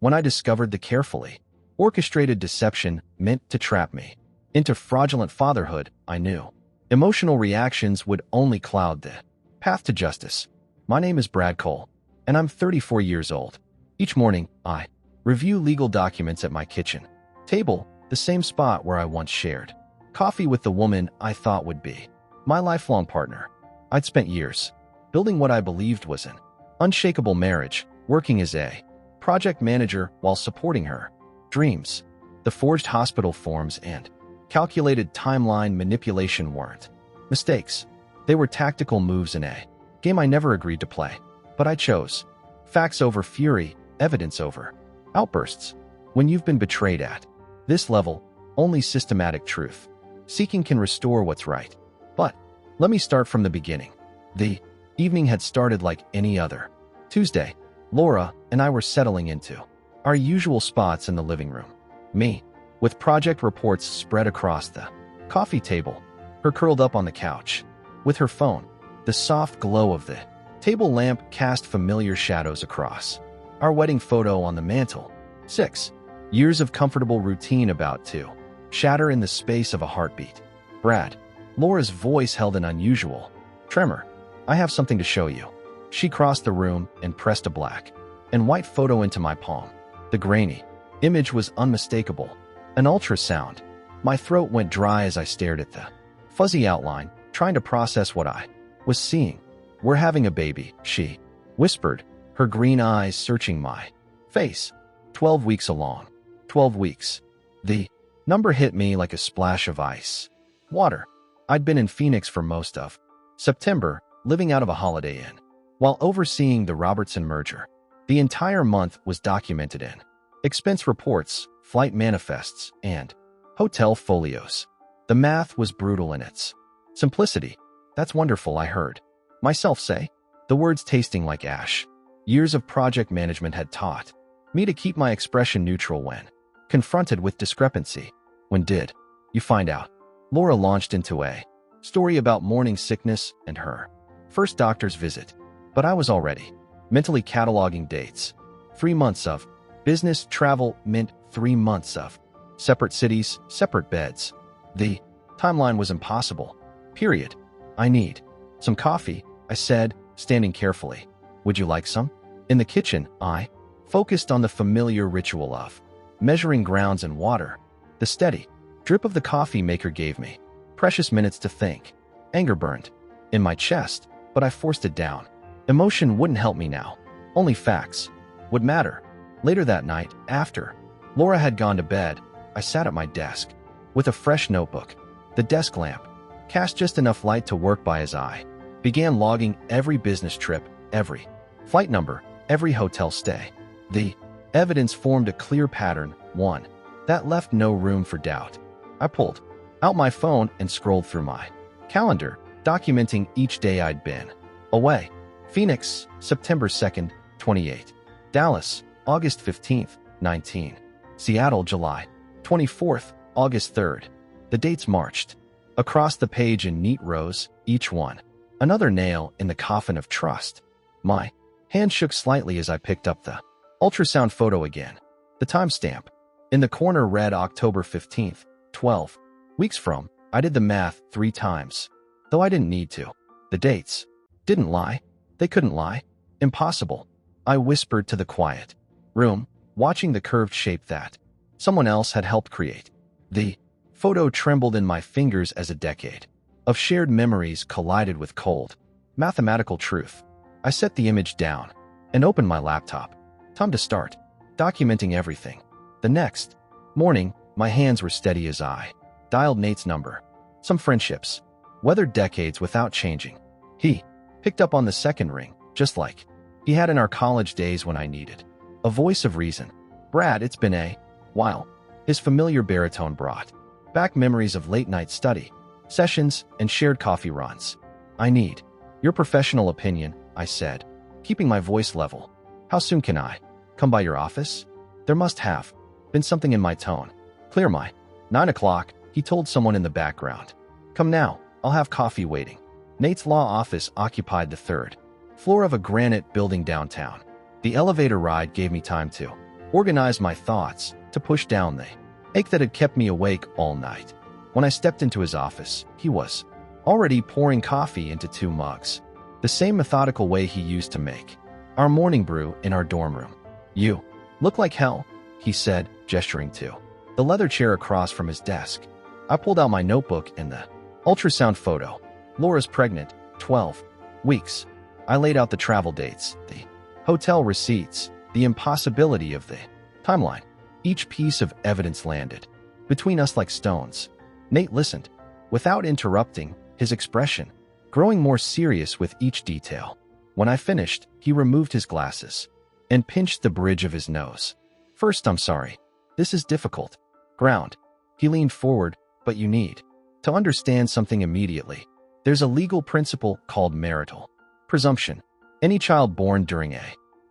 when I discovered the carefully orchestrated deception meant to trap me into fraudulent fatherhood. I knew emotional reactions would only cloud the path to justice. My name is Brad Cole, and I'm 34 years old. Each morning, I review legal documents at my kitchen table, the same spot where I once shared coffee with the woman I thought would be my lifelong partner. I'd spent years building what I believed was an unshakable marriage, working as a project manager while supporting her dreams. The forged hospital forms and calculated timeline manipulation weren't mistakes. They were tactical moves in a game I never agreed to play. But I chose facts over fury, evidence over outbursts. When you've been betrayed at this level, only systematic truth seeking can restore what's right. But let me start from the beginning. The evening had started like any other Tuesday. Laura and I were settling into our usual spots in the living room. Me, with project reports spread across the coffee table, her curled up on the couch with her phone. The soft glow of the table lamp cast familiar shadows across our wedding photo on the mantle. 6 years of comfortable routine about to shatter in the space of a heartbeat. Brad, Laura's voice held an unusual tremor. I have something to show you. She crossed the room and pressed a black and white photo into my palm. The grainy image was unmistakable. An ultrasound. My throat went dry as I stared at the fuzzy outline, trying to process what I was seeing. We're having a baby, she whispered, her green eyes searching my face. 12 weeks along. 12 weeks. The number hit me like a splash of ice water. I'd been in Phoenix for most of September, living out of a Holiday Inn, while overseeing the Robertson merger. The entire month was documented in expense reports, flight manifests, and hotel folios. The math was brutal in its simplicity. That's wonderful, I heard myself say, the words tasting like ash. Years of project management had taught me to keep my expression neutral when confronted with discrepancy. When did you find out? Laura launched into a story about morning sickness and her first doctor's visit. But I was already mentally cataloging dates. 3 months of business travel meant 3 months of separate cities, separate beds. The timeline was impossible. Period. I need some coffee, I said, standing carefully. Would you like some? In the kitchen, I focused on the familiar ritual of measuring grounds and water. The steady drip of the coffee maker gave me precious minutes to think. Anger burned in my chest, but I forced it down. Emotion wouldn't help me now. Only facts would matter. Later that night, after Laura had gone to bed, I sat at my desk with a fresh notebook. The desk lamp cast just enough light to work by as I began logging every business trip, every flight number, every hotel stay. The evidence formed a clear pattern, one that left no room for doubt. I pulled out my phone and scrolled through my calendar, documenting each day I'd been away. Phoenix, September 2nd, 28. Dallas, August 15th, 19. Seattle, July 24th, August 3rd. The dates marched across the page in neat rows, each one another nail in the coffin of trust. My hand shook slightly as I picked up the ultrasound photo again. The timestamp in the corner read October 15th, 12 weeks from. I did the math 3 times, though I didn't need to. The dates didn't lie. They couldn't lie. Impossible. I whispered to the quiet room, watching the curved shape that someone else had helped create. The photo trembled in my fingers as a decade of shared memories collided with cold mathematical truth. I set the image down and opened my laptop. Time to start documenting everything. The next morning, my hands were steady as I dialed Nate's number. Some friendships weathered decades without changing. He picked up on the second ring, just like he had in our college days when I needed a voice of reason. Brad, it's been a while. His familiar baritone brought back memories of late-night study sessions and shared coffee runs. I need your professional opinion, I said, keeping my voice level. How soon can I come by your office? There must have been something in my tone. Clear my 9 o'clock, he told someone in the background. Come now, I'll have coffee waiting. Nate's law office occupied the 3rd floor of a granite building downtown. The elevator ride gave me time to organize my thoughts, to push down the ache that had kept me awake all night. When I stepped into his office, he was already pouring coffee into 2 mugs, the same methodical way he used to make our morning brew in our dorm room. "You look like hell," he said, gesturing to the leather chair across from his desk. I pulled out my notebook and the ultrasound photo. Laura's pregnant, 12 weeks. I laid out the travel dates, the hotel receipts, the impossibility of the timeline. Each piece of evidence landed between us like stones. Nate listened, without interrupting, his expression growing more serious with each detail. When I finished, he removed his glasses and pinched the bridge of his nose. "First, I'm sorry. This is difficult ground." He leaned forward, "But you need to understand something immediately. There's a legal principle called marital presumption. Any child born during a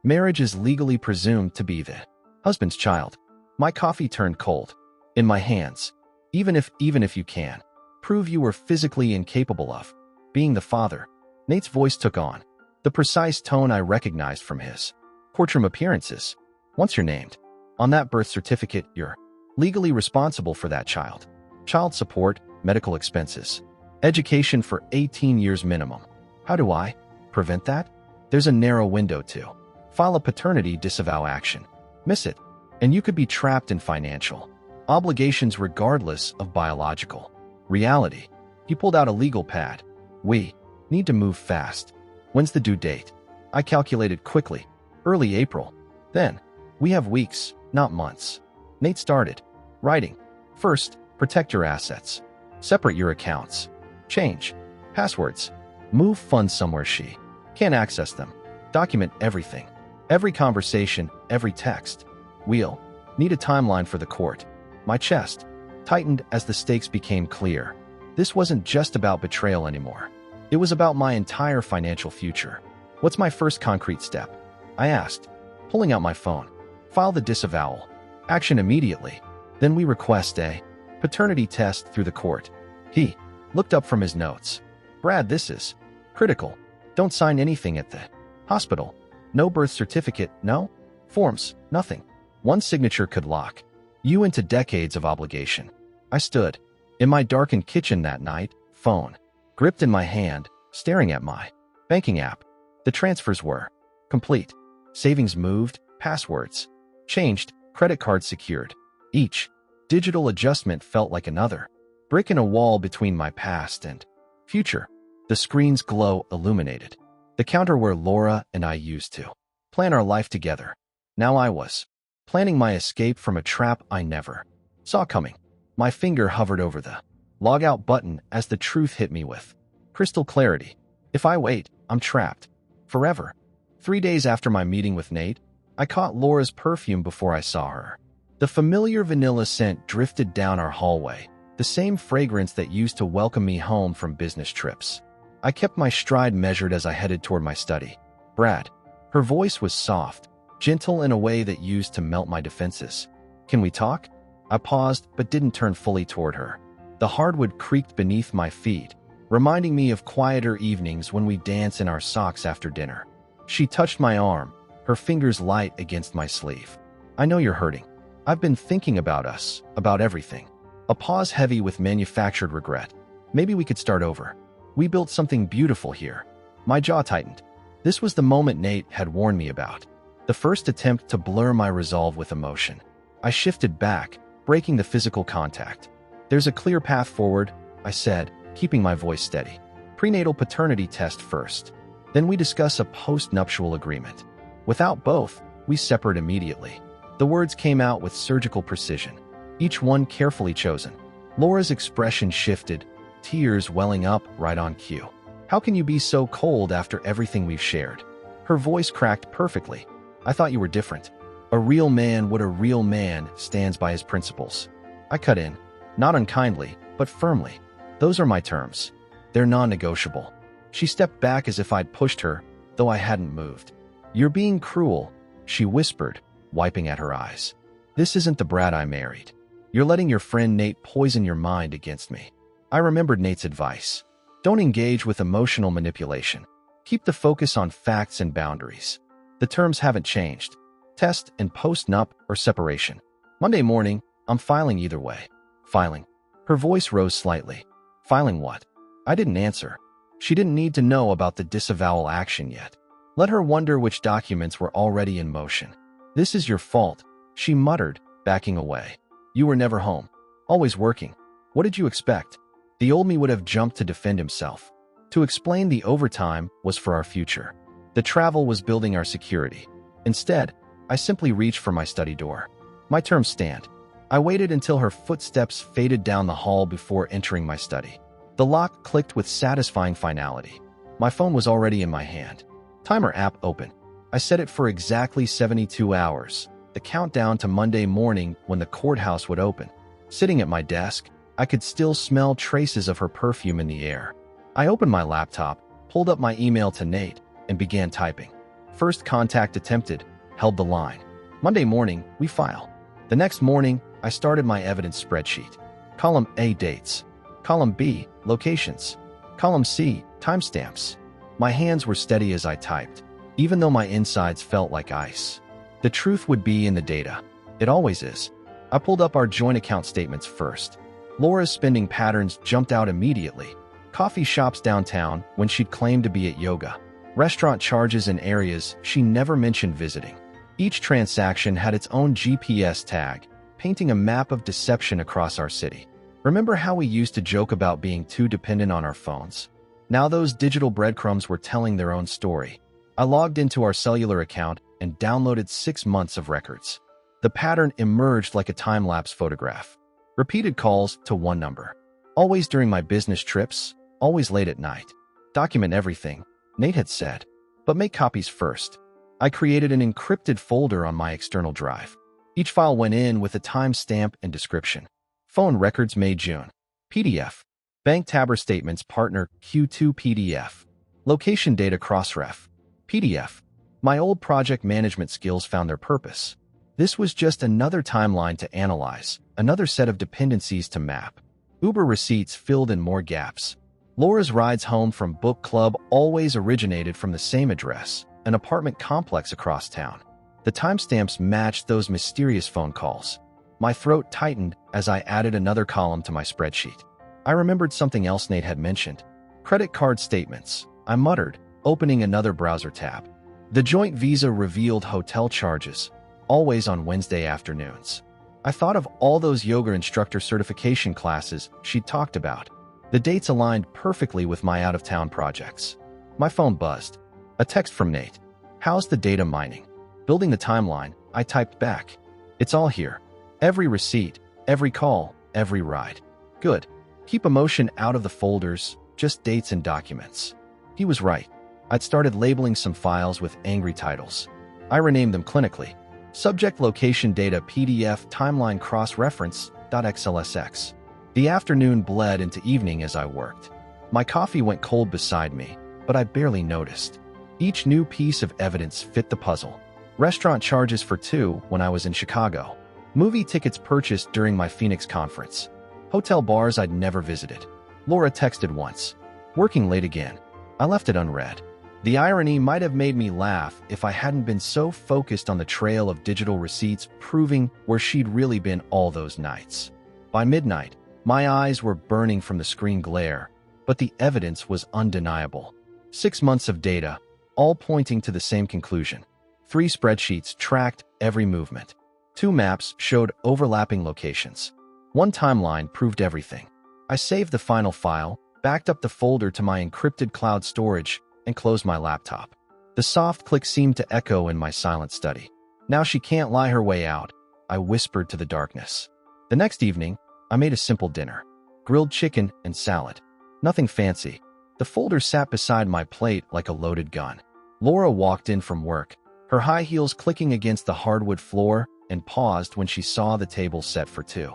marriage is legally presumed to be the husband's child." My coffee turned cold in my hands. Even if you can prove you were physically incapable of being the father." Nate's voice took on the precise tone I recognized from his courtroom appearances. "Once you're named on that birth certificate, you're legally responsible for that child. Child support, medical expenses, education for 18 years minimum. How do I prevent that? There's a narrow window to file a paternity disavow action. Miss it, and you could be trapped in financial obligations regardless of biological reality." He pulled out a legal pad. "We need to move fast. When's the due date?" I calculated quickly. "Early April." "Then, we have weeks, not months." Nate started writing. "First, protect your assets. Separate your accounts. Change passwords. Move funds somewhere she can't access them. Document everything. Every conversation, every text. We'll need a timeline for the court." My chest tightened as the stakes became clear. This wasn't just about betrayal anymore. It was about my entire financial future. "What's my first concrete step?" I asked, pulling out my phone. "File the disavowal action immediately. Then we request a paternity test through the court." He looked up from his notes. "Brad, this is critical. Don't sign anything at the hospital. No birth certificate, no forms, nothing. One signature could lock you into decades of obligation." I stood in my darkened kitchen that night, phone gripped in my hand, staring at my banking app. The transfers were complete. Savings moved, passwords changed, credit cards secured. Each digital adjustment felt like another brick in a wall between my past and future. The screen's glow illuminated the counter where Laura and I used to plan our life together. Now I was planning my escape from a trap I never saw coming. My finger hovered over the logout button as the truth hit me with crystal clarity. If I wait, I'm trapped forever. 3 days after my meeting with Nate, I caught Laura's perfume before I saw her. The familiar vanilla scent drifted down our hallway, the same fragrance that used to welcome me home from business trips. I kept my stride measured as I headed toward my study. "Brad." Her voice was soft, gentle in a way that used to melt my defenses. "Can we talk?" I paused but didn't turn fully toward her. The hardwood creaked beneath my feet, reminding me of quieter evenings when we dance in our socks after dinner. She touched my arm, her fingers light against my sleeve. "I know you're hurting. I've been thinking about us, about everything." A pause heavy with manufactured regret. "Maybe we could start over. We built something beautiful here." My jaw tightened. This was the moment Nate had warned me about. The first attempt to blur my resolve with emotion. I shifted back, breaking the physical contact. "There's a clear path forward," I said, keeping my voice steady. "Prenatal paternity test first. Then we discuss a post-nuptial agreement. Without both, we separate immediately." The words came out with surgical precision, each one carefully chosen. Laura's expression shifted, tears welling up right on cue. "How can you be so cold after everything we've shared?" Her voice cracked perfectly. "I thought you were different. A real man stands by his principles." I cut in, not unkindly, but firmly. "Those are my terms. They're non-negotiable." She stepped back as if I'd pushed her, though I hadn't moved. "You're being cruel," she whispered, wiping at her eyes. "This isn't the Brad I married. You're letting your friend Nate poison your mind against me." I remembered Nate's advice. Don't engage with emotional manipulation. Keep the focus on facts and boundaries. The terms haven't changed. test and post-nup or separation. Monday morning, I'm filing either way. Filing. Her voice rose slightly. Filing what? I didn't answer. She didn't need to know about the disavowal action yet. Let her wonder which documents were already in motion. This is your fault, she muttered, backing away. You were never home. Always working. What did you expect? The old me would have jumped to defend himself. To explain the overtime was for our future. The travel was building our security. Instead, I simply reached for my study door. My terms stand. I waited until her footsteps faded down the hall before entering my study. The lock clicked with satisfying finality. My phone was already in my hand. Timer app open. I set it for exactly 72 hours, the countdown to Monday morning when the courthouse would open. Sitting at my desk, I could still smell traces of her perfume in the air. I opened my laptop, pulled up my email to Nate, and began typing. First contact attempted, held the line. Monday morning, we file. The next morning, I started my evidence spreadsheet. Column A, dates. Column B, locations. Column C, timestamps. My hands were steady as I typed, even though my insides felt like ice. The truth would be in the data. It always is. I pulled up our joint account statements first. Laura's spending patterns jumped out immediately. Coffee shops downtown when she'd claimed to be at yoga. Restaurant charges in areas she never mentioned visiting. Each transaction had its own GPS tag, painting a map of deception across our city. Remember how we used to joke about being too dependent on our phones? Now those digital breadcrumbs were telling their own story. I logged into our cellular account and downloaded 6 months of records. The pattern emerged like a time-lapse photograph. Repeated calls to one number. Always during my business trips, always late at night. Document everything, Nate had said, but make copies first. I created an encrypted folder on my external drive. Each file went in with a timestamp and description. Phone records May June. PDF. Bank Tabber statements partner Q2 PDF. Location data crossref. PDF. My old project management skills found their purpose. This was just another timeline to analyze, another set of dependencies to map. Uber receipts filled in more gaps. Laura's rides home from book club always originated from the same address, an apartment complex across town. The timestamps matched those mysterious phone calls. My throat tightened as I added another column to my spreadsheet. I remembered something else Nate had mentioned. Credit card statements, I muttered, opening another browser tab. The joint visa revealed hotel charges, always on Wednesday afternoons. I thought of all those yoga instructor certification classes she'd talked about. The dates aligned perfectly with my out-of-town projects. My phone buzzed. A text from Nate. How's the data mining? Building the timeline, I typed back. It's all here. Every receipt, every call, every ride. Good. Keep emotion out of the folders, just dates and documents. He was right. I'd started labeling some files with angry titles. I renamed them clinically. Subject Location Data PDF Timeline Cross-Reference.xlsx. The afternoon bled into evening as I worked. My coffee went cold beside me, but I barely noticed. Each new piece of evidence fit the puzzle. Restaurant charges for two when I was in Chicago. Movie tickets purchased during my Phoenix conference. Hotel bars I'd never visited. Laura texted once. Working late again. I left it unread. The irony might have made me laugh if I hadn't been so focused on the trail of digital receipts proving where she'd really been all those nights. By midnight, my eyes were burning from the screen glare, but the evidence was undeniable. 6 months of data, all pointing to the same conclusion. 3 spreadsheets tracked every movement. 2 maps showed overlapping locations. 1 timeline proved everything. I saved the final file, backed up the folder to my encrypted cloud storage, and closed my laptop. The soft click seemed to echo in my silent study. Now she can't lie her way out, I whispered to the darkness. The next evening, I made a simple dinner. Grilled chicken and salad. Nothing fancy. The folder sat beside my plate like a loaded gun. Laura walked in from work, her high heels clicking against the hardwood floor, and paused when she saw the table set for 2.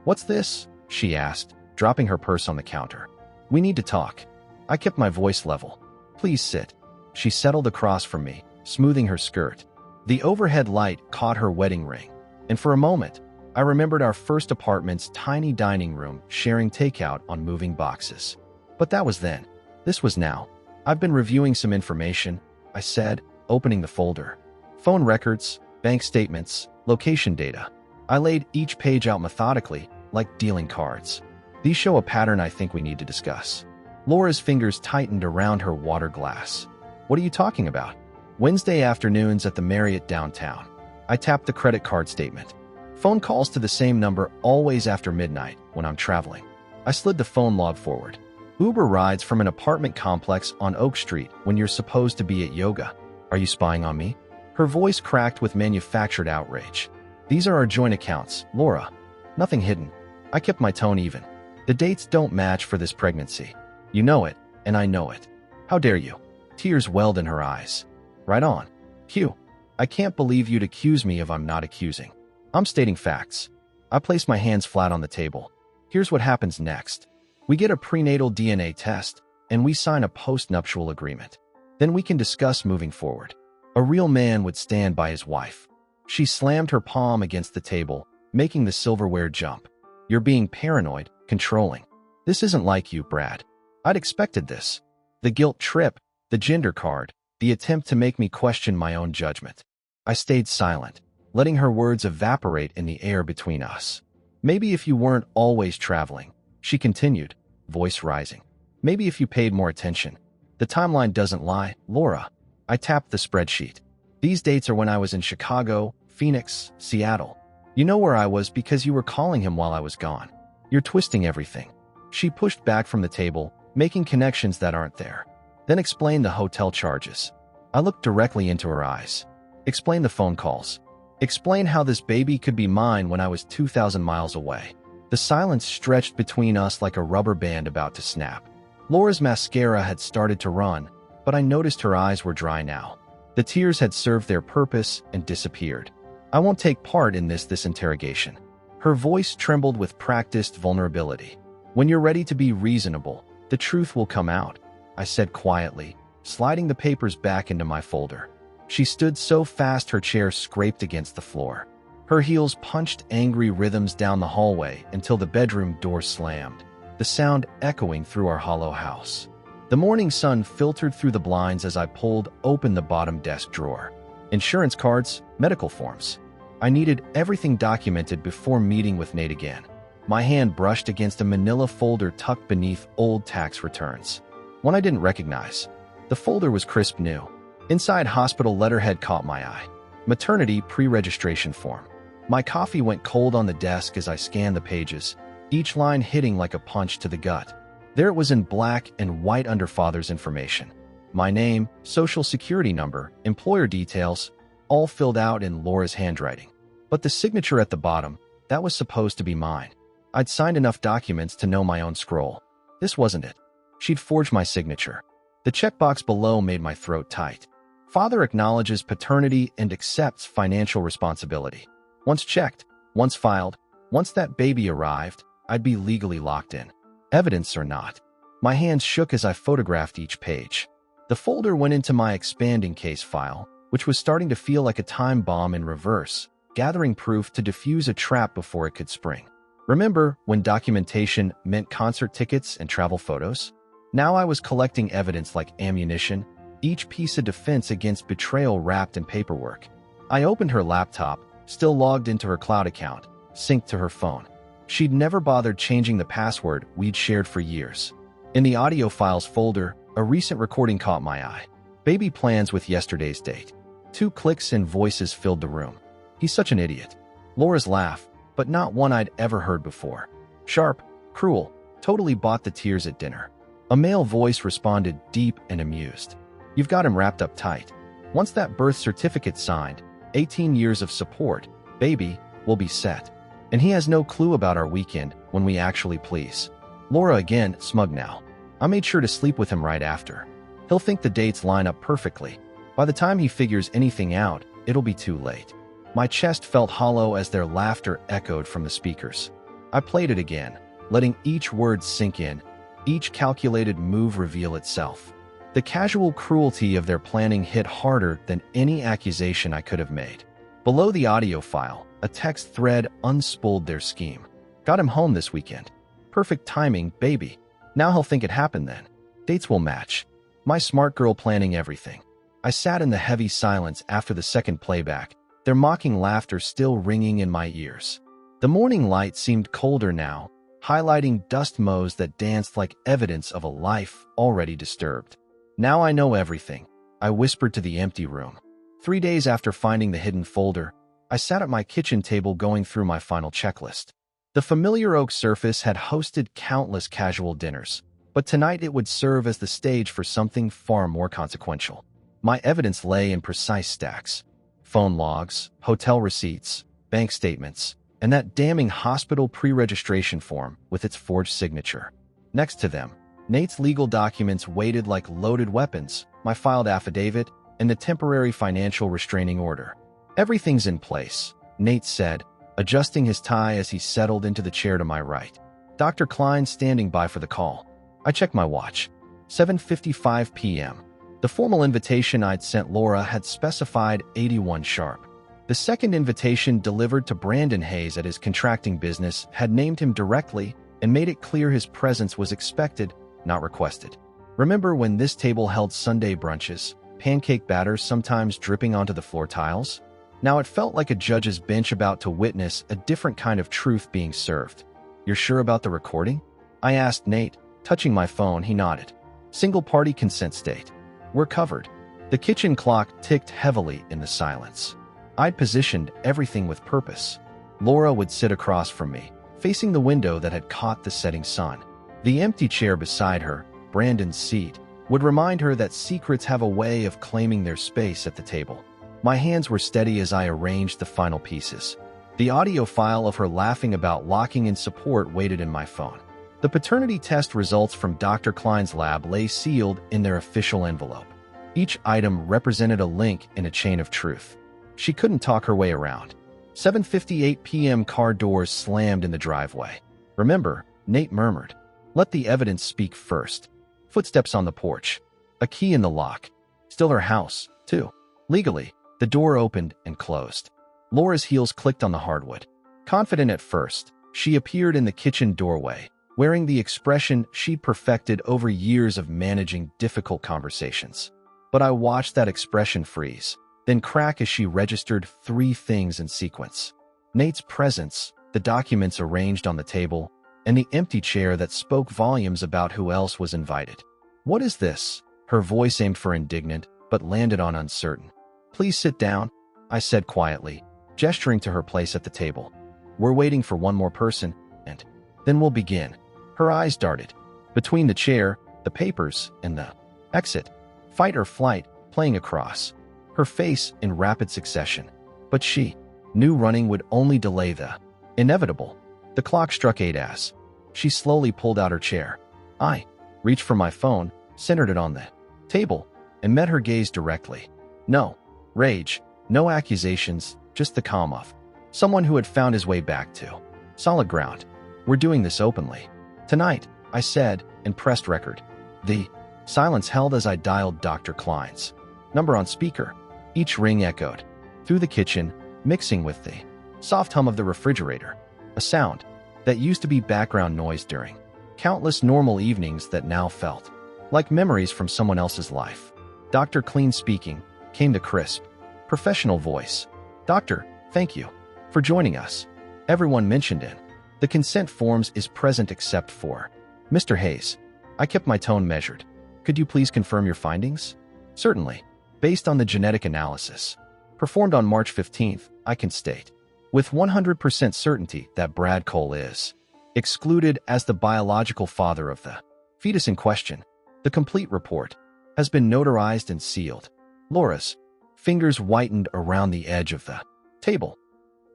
"What's this?" she asked, dropping her purse on the counter. "We need to talk." I kept my voice level. "Please sit." She settled across from me, smoothing her skirt. The overhead light caught her wedding ring, and for a moment, I remembered our first apartment's tiny dining room sharing takeout on moving boxes. But that was then. This was now. "I've been reviewing some information," I said, opening the folder. "Phone records, bank statements, location data. I laid each page out methodically, like dealing cards. These show a pattern I think we need to discuss. Laura's fingers tightened around her water glass. What are you talking about? Wednesday afternoons at the Marriott downtown. I tapped the credit card statement. Phone calls to the same number always after midnight when I'm traveling. I slid the phone log forward. Uber rides from an apartment complex on Oak Street when you're supposed to be at yoga. Are you spying on me? Her voice cracked with manufactured outrage. These are our joint accounts, Laura. Nothing hidden. I kept my tone even. The dates don't match for this pregnancy. You know it, and I know it. How dare you? Tears welled in her eyes. Right on. Q. I can't believe you'd accuse me if I'm not accusing. I'm stating facts. I place my hands flat on the table. Here's what happens next. We get a prenatal DNA test, and we sign a post-nuptial agreement. Then we can discuss moving forward. A real man would stand by his wife. She slammed her palm against the table, making the silverware jump. You're being paranoid, controlling. This isn't like you, Brad. I'd expected this. The guilt trip, the gender card, the attempt to make me question my own judgment. I stayed silent, letting her words evaporate in the air between us. Maybe if you weren't always traveling, she continued, voice rising. Maybe if you paid more attention. The timeline doesn't lie, Laura. I tapped the spreadsheet. These dates are when I was in Chicago, Phoenix, Seattle. You know where I was because you were calling him while I was gone. You're twisting everything. She pushed back from the table, making connections that aren't there. Then explain the hotel charges. I looked directly into her eyes. Explain the phone calls. Explain how this baby could be mine when I was 2,000 miles away. The silence stretched between us like a rubber band about to snap. Laura's mascara had started to run, but I noticed her eyes were dry now. The tears had served their purpose and disappeared. I won't take part in this interrogation. Her voice trembled with practiced vulnerability. When you're ready to be reasonable, the truth will come out, I said quietly, sliding the papers back into my folder. She stood so fast her chair scraped against the floor. Her heels punched angry rhythms down the hallway until the bedroom door slammed, the sound echoing through our hollow house. The morning sun filtered through the blinds as I pulled open the bottom desk drawer. Insurance cards, medical forms. I needed everything documented before meeting with Nate again. My hand brushed against a manila folder tucked beneath old tax returns. One I didn't recognize. The folder was crisp new. Inside, hospital letterhead caught my eye. Maternity pre-registration form. My coffee went cold on the desk as I scanned the pages, each line hitting like a punch to the gut. There it was in black and white under father's information. My name, social security number, employer details, all filled out in Laura's handwriting. But the signature at the bottom, that was supposed to be mine. I'd signed enough documents to know my own scroll. This wasn't it. She'd forged my signature. The checkbox below made my throat tight. Father acknowledges paternity and accepts financial responsibility. Once checked, once filed, once that baby arrived, I'd be legally locked in. Evidence or not. My hands shook as I photographed each page. The folder went into my expanding case file, which was starting to feel like a time bomb in reverse, gathering proof to defuse a trap before it could spring. Remember when documentation meant concert tickets and travel photos? Now I was collecting evidence like ammunition, each piece of defense against betrayal wrapped in paperwork. I opened her laptop, still logged into her cloud account, synced to her phone. She'd never bothered changing the password we'd shared for years. In the audio files folder, a recent recording caught my eye. Baby plans with yesterday's date. 2 clicks and voices filled the room. He's such an idiot. Laura's laugh, but not one I'd ever heard before. Sharp, cruel, totally bought the tears at dinner. A male voice responded, deep and amused. You've got him wrapped up tight. Once that birth certificate's signed, 18 years of support, baby, will be set. And he has no clue about our weekend when we actually please. Laura again, smug now. I made sure to sleep with him right after. He'll think the dates line up perfectly. By the time he figures anything out, it'll be too late. My chest felt hollow as their laughter echoed from the speakers. I played it again, letting each word sink in, each calculated move reveal itself. The casual cruelty of their planning hit harder than any accusation I could have made. Below the audio file, a text thread unspooled their scheme. Got him home this weekend. Perfect timing, baby. Now he'll think it happened then. Dates will match. My smart girl planning everything. I sat in the heavy silence after the second playback, their mocking laughter still ringing in my ears. The morning light seemed colder now, highlighting dust motes that danced like evidence of a life already disturbed. "Now I know everything," I whispered to the empty room. 3 days after finding the hidden folder, I sat at my kitchen table going through my final checklist. The familiar oak surface had hosted countless casual dinners, but tonight it would serve as the stage for something far more consequential. My evidence lay in precise stacks: phone logs, hotel receipts, bank statements, and that damning hospital pre-registration form with its forged signature. Next to them, Nate's legal documents waited like loaded weapons, my filed affidavit, and the temporary financial restraining order. "Everything's in place," Nate said, adjusting his tie as he settled into the chair to my right. Dr. Klein standing by for the call. I checked my watch. 7:55 p.m. The formal invitation I'd sent Laura had specified 81 sharp. The second invitation delivered to Brandon Hayes at his contracting business had named him directly and made it clear his presence was expected, not requested. Remember when this table held Sunday brunches, pancake batter sometimes dripping onto the floor tiles? Now it felt like a judge's bench about to witness a different kind of truth being served. "You're sure about the recording?" I asked Nate. Touching my phone, he nodded. "Single-party consent state. We're covered." The kitchen clock ticked heavily in the silence. I'd positioned everything with purpose. Laura would sit across from me, facing the window that had caught the setting sun. The empty chair beside her, Brandon's seat, would remind her that secrets have a way of claiming their space at the table. My hands were steady as I arranged the final pieces. The audio file of her laughing about locking in support waited in my phone. The paternity test results from Dr. Klein's lab lay sealed in their official envelope. Each item represented a link in a chain of truth. She couldn't talk her way around. 7:58 p.m. car doors slammed in the driveway. "Remember," Nate murmured. "Let the evidence speak first." Footsteps on the porch. A key in the lock. Still her house, too. Legally, the door opened and closed. Laura's heels clicked on the hardwood. Confident at first, she appeared in the kitchen doorway, wearing the expression she'd perfected over years of managing difficult conversations. But I watched that expression freeze, then crack as she registered 3 things in sequence: Nate's presence, the documents arranged on the table, and the empty chair that spoke volumes about who else was invited. "What is this?" Her voice aimed for indignant, but landed on uncertain. "Please sit down," I said quietly, gesturing to her place at the table. "We're waiting for one more person, and then we'll begin." Her eyes darted between the chair, the papers, and the exit. Fight or flight, playing across her face in rapid succession. But she knew running would only delay the inevitable. The clock struck 8 as she slowly pulled out her chair. I reached for my phone, centered it on the table, and met her gaze directly. No rage, no accusations, just the calm of someone who had found his way back to solid ground. "We're doing this openly tonight," I said, and pressed record. The silence held as I dialed Dr. Klein's number on speaker. Each ring echoed through the kitchen, mixing with the soft hum of the refrigerator, a sound that used to be background noise during countless normal evenings that now felt like memories from someone else's life. Dr. Klein speaking came the crisp, professional voice. "Doctor, thank you for joining us. Everyone mentioned in the consent forms is present except for Mr. Hayes." I kept my tone measured. "Could you please confirm your findings?" "Certainly. Based on the genetic analysis performed on March 15th, I can state with 100% certainty that Brad Cole is excluded as the biological father of the fetus in question. The complete report has been notarized and sealed." Laura's fingers whitened around the edge of the table.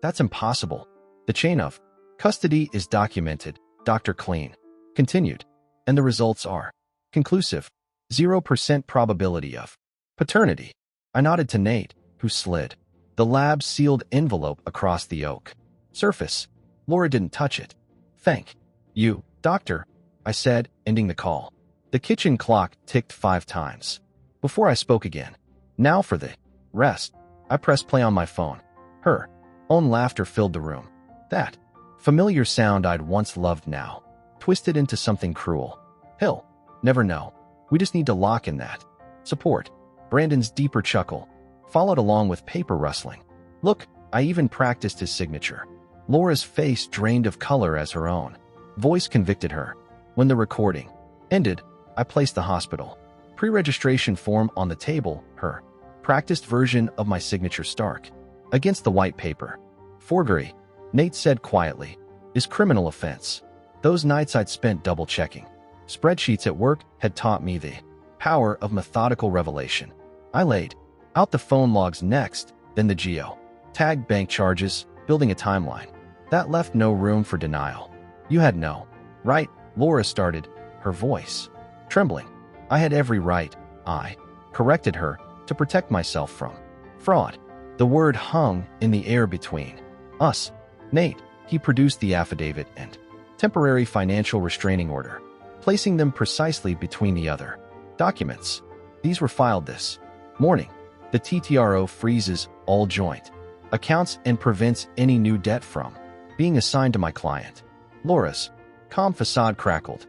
"That's impossible. The chain of custody is documented," Dr. Klein continued, "and the results are conclusive. 0% probability of paternity." I nodded to Nate, who slid the lab-sealed envelope across the oak surface. Laura didn't touch it. "Thank you, doctor," I said, ending the call. The kitchen clock ticked 5 times before I spoke again. "Now for the rest." I pressed play on my phone. Her own laughter filled the room. That familiar sound I'd once loved now twisted into something cruel. "He'll never know. We just need to lock in that support." Brandon's deeper chuckle followed along with paper rustling. Look, I even practiced his signature. Laura's face drained of color as her own voice convicted her. When the recording ended, I placed the hospital pre-registration form on the table, her practiced version of my signature stark against the white paper. Forgery, Nate said quietly, is criminal offense. Those nights I'd spent double-checking spreadsheets at work had taught me the power of methodical revelation. I laid out the phone logs next, then the geo tagged bank charges, building a timeline. That left no room for denial. You had no right, Laura started, her voice trembling. I had every right, I corrected her, to protect myself from fraud. The word hung in the air between us. Nate, he produced the affidavit and temporary financial restraining order, placing them precisely between the other documents. These were filed this morning. The TTRO freezes all joint accounts and prevents any new debt from being assigned to my client. Laura's calm facade crackled.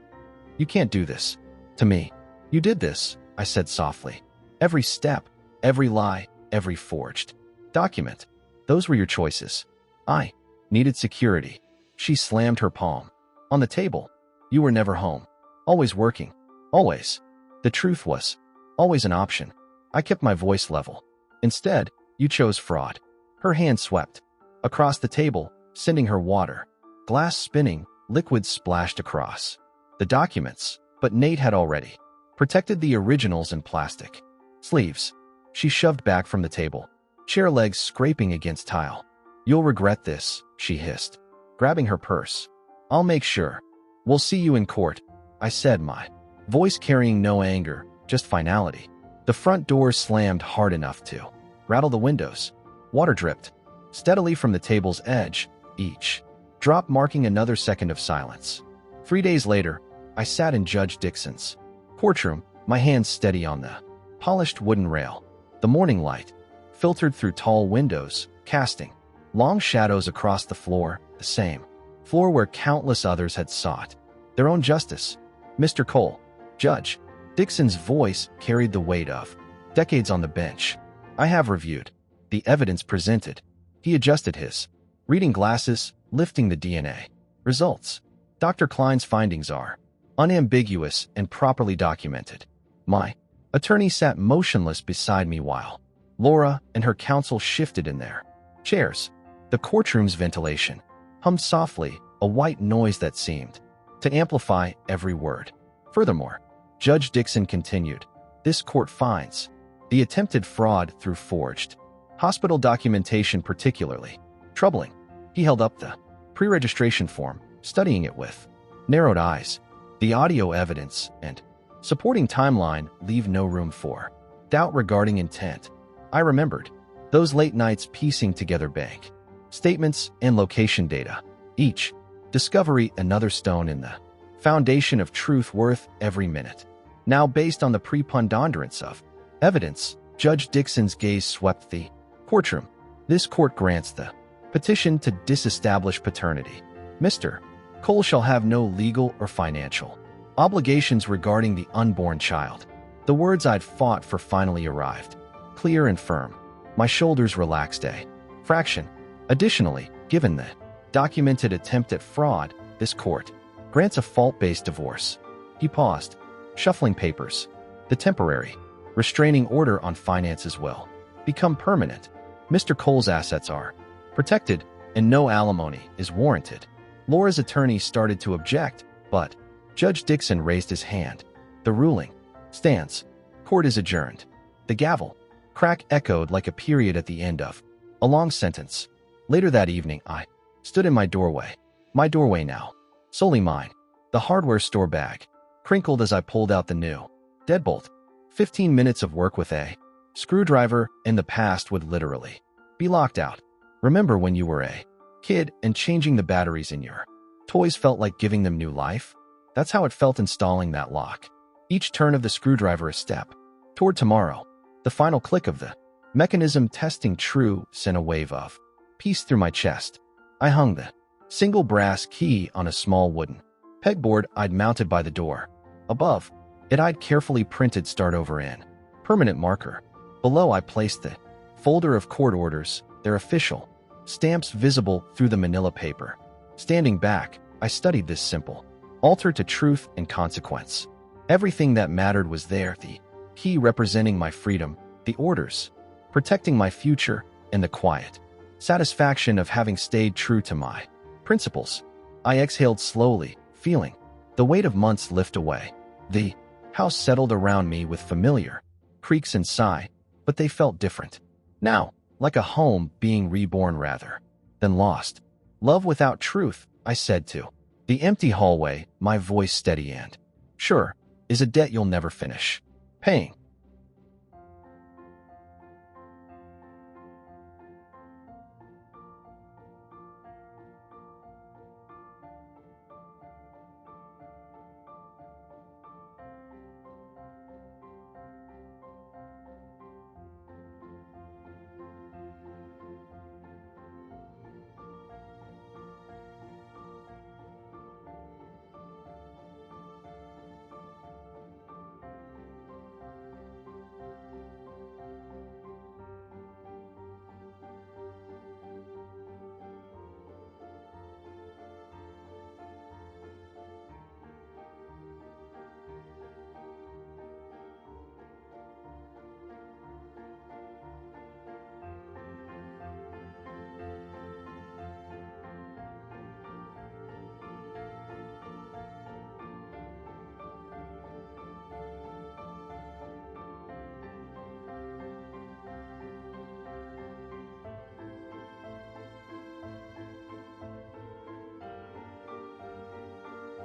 You can't do this to me. You did this, I said softly. Every step, every lie, every forged document. Those were your choices. I needed security. She slammed her palm on the table. You were never home. Always working. Always. The truth was always an option. I kept my voice level. Instead, you chose fraud. Her hand swept across the table, sending her water glass spinning, liquid splashed across the documents, but Nate had already protected the originals in plastic sleeves. She shoved back from the table, chair legs scraping against tile. You'll regret this, she hissed, grabbing her purse. I'll make sure. We'll see you in court, I said, my voice carrying no anger, just finality. The front door slammed hard enough to rattle the windows. Water dripped steadily from the table's edge, each drop marking another second of silence. 3 days later, I sat in Judge Dixon's courtroom, my hands steady on the polished wooden rail. The morning light filtered through tall windows, casting long shadows across the floor, the same floor where countless others had sought their own justice. Mr. Cole, Judge Dixon's voice carried the weight of decades on the bench. I have reviewed the evidence presented. He adjusted his reading glasses, lifting the DNA results. Dr. Klein's findings are unambiguous and properly documented. My attorney sat motionless beside me while Laura and her counsel shifted in their chairs. The courtroom's ventilation hummed softly, a white noise that seemed to amplify every word. Furthermore, Judge Dixon continued, this court finds the attempted fraud through forged hospital documentation particularly troubling. He held up the pre-registration form, studying it with narrowed eyes. The audio evidence and supporting timeline leave no room for doubt regarding intent. I remembered those late nights piecing together bank statements and location data, each discovery another stone in the foundation of truth worth every minute. Now, based on the preponderance of evidence, Judge Dixon's gaze swept the courtroom. This court grants the petition to disestablish paternity. Mr. Cole shall have no legal or financial obligations regarding the unborn child. The words I'd fought for finally arrived, clear and firm. My shoulders relaxed a fraction. Additionally, given the documented attempt at fraud, this court grants a fault-based divorce. He paused, shuffling papers. The temporary restraining order on finances will become permanent. Mr. Cole's assets are protected, and no alimony is warranted. Laura's attorney started to object, but Judge Dixon raised his hand. The ruling stands. Court is adjourned. The gavel crack echoed like a period at the end of a long sentence. Later that evening, I stood in my doorway now, solely mine. The hardware store bag crinkled as I pulled out the new deadbolt. 15 minutes of work with a screwdriver in the past would literally be locked out. Remember when you were a kid and changing the batteries in your toys felt like giving them new life? That's how it felt installing that lock. Each turn of the screwdriver a step toward tomorrow. The final click of the mechanism testing true sent a wave of peace through my chest. I hung the single brass key on a small wooden pegboard I'd mounted by the door. Above it, I'd carefully printed start over in permanent marker. Below, I placed the folder of court orders, They're official. Stamps visible through the manila paper. Standing back, I studied this simple altar to truth and consequence. Everything that mattered was there, the key representing my freedom, the orders, protecting my future, and the quiet satisfaction of having stayed true to my principles. I exhaled slowly, feeling the weight of months lift away. The house settled around me with familiar creaks and sigh, but they felt different. Now, like a home being reborn rather than lost. Love without truth, I said to the empty hallway, my voice steady and sure, is a debt you'll never finish paying.